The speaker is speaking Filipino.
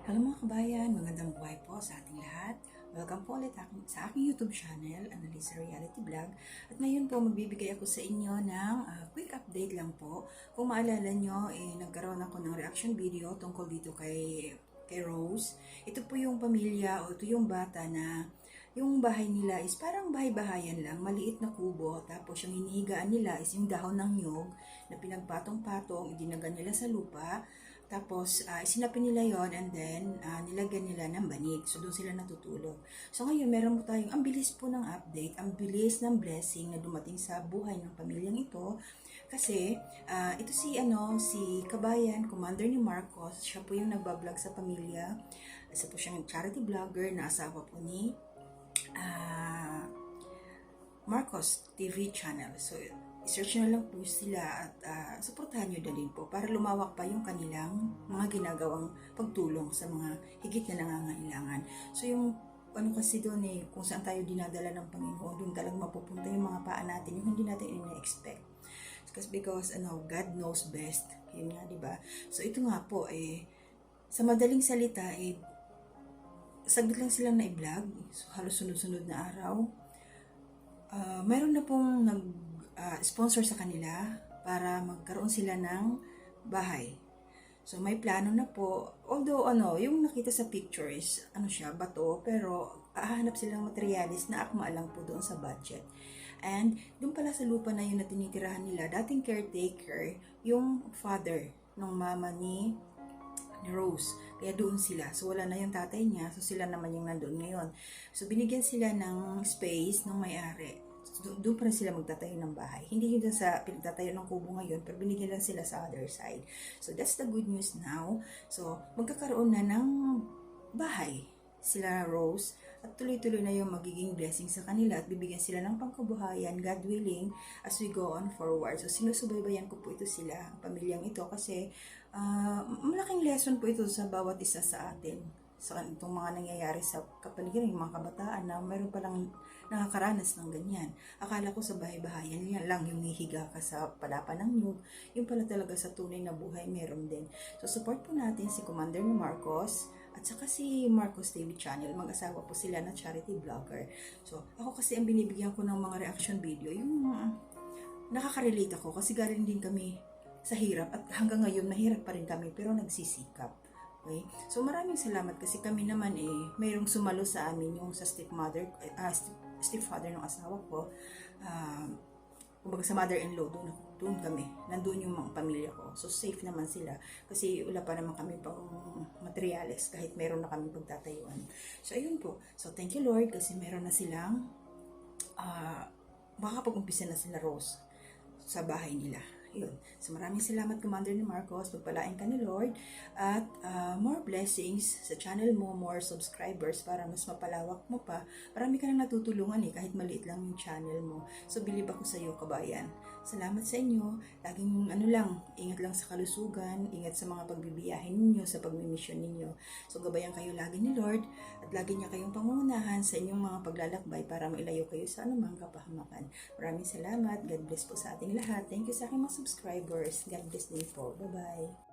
Hello mga kabayan, magandang buhay po sa ating lahat. Welcome po ulit sa aking YouTube channel, Annalisa Reality Vlog. At ngayon po magbibigay ako sa inyo ng quick update lang po. Kung maalala nyo, nagkaroon ako ng reaction video tungkol dito kay Rose. Ito po yung pamilya o ito yung bata na yung bahay nila is parang bahay-bahayan lang, maliit na kubo. Tapos yung hinihigaan nila is yung dahon ng nyog na pinagpatong-patong, idinagan nila sa lupa. Tapos, isinapin nila yon and then nilagyan nila ng banig. So, doon sila natutulog. So, ngayon, meron po tayong, ang bilis po ng update, ang bilis ng blessing na dumating sa buhay ng pamilyang ito. Kasi, ito si Kabayan, commander ni Marcos, siya po yung nagbablog sa pamilya. Isa po siyang charity vlogger na asawa po ni Marcos TV channel. So, search na lang po sila at suportahan nyo din po para lumawak pa yung kanilang mga ginagawang pagtulong sa mga higit na nangangailangan. So yung ano kasi doon kung saan tayo dinadala ng Panginoon, doon talagang mapupunta yung mga paa natin, yung hindi natin ina-expect. Because God knows best. Yun nga, di ba? So ito nga po, sa madaling salita, saglit lang silang na-vlog. So halos sunod-sunod na araw. Mayroon na pong sponsor sa kanila para magkaroon sila ng bahay. So may plano na po. Although yung nakita sa pictures, siya, bato, pero hahanap silang materialis na akma lang po doon sa budget. And doon pala sa lupa na yun na tinitirahan nila, dating caretaker, yung father ng mama ni Rose. Kaya doon sila. So, wala na yung tatay niya. So, sila naman yung nandun ngayon. So, binigyan sila ng space ng may-ari. So, doon pa rin sila magtatayo ng bahay. Hindi yun sa pinagtatayo ng kubo ngayon, pero binigyan lang sila sa other side. So, that's the good news now. So, magkakaroon na ng bahay sila Rose at tuloy-tuloy na yung magiging blessing sa kanila at bibigyan sila ng pangkabuhayan, God willing, as we go on forward. So, sinusubaybayan ko po ito sila, ang pamilyang ito, kasi malaking lesson po ito sa bawat isa sa atin. Sa itong mga nangyayari sa kapaligiran, yung mga kabataan na mayroon palang nakakaranas ng ganyan. Akala ko sa bahay-bahayan yan lang yung hihiga ka sa palapa ng nyug. Yung pala talaga sa tunay na buhay meron din. So, support po natin si Commander ni Marcos at saka si Marcos TV channel. Mag-asawa po sila na charity vlogger. So, ako kasi ang binibigyan ko ng mga reaction video, yung nakaka-relate ako kasi galing din kami sa hirap at hanggang ngayon mahirap pa rin kami pero nagsisikap. Okay? So maraming salamat kasi kami naman mayroong sumalo sa amin yung sa stepfather ng asawa ko. Kumbaga sa mother-in-law, doon kami. Nandun yung mga pamilya ko. So safe naman sila kasi wala pa naman kami pang materials kahit meron na kami pagtatayuan. So ayun po. So thank you Lord kasi meron na silang makakapag-umpisa na sila Rose sa bahay nila. Yun. So maraming salamat Commander ni Marcos, pagpalain ka ni Lord at more blessings sa channel mo, more subscribers para mas mapalawak mo pa. Marami ka na natutulungan kahit maliit lang yung channel mo. So believe ako sa iyo kabayan. Salamat sa inyo. Laging ingat lang sa kalusugan, ingat sa mga pagbibiyahin ninyo, sa pagmimisyon ninyo. So gabayan kayo lagi ni Lord at lagi niya kayong pangungunahan sa inyong mga paglalakbay para mailayo kayo sa anumang kapahamakan. Maraming salamat. God bless po sa ating lahat. Thank you sa aking mga subscribers. God bless din po. Bye-bye.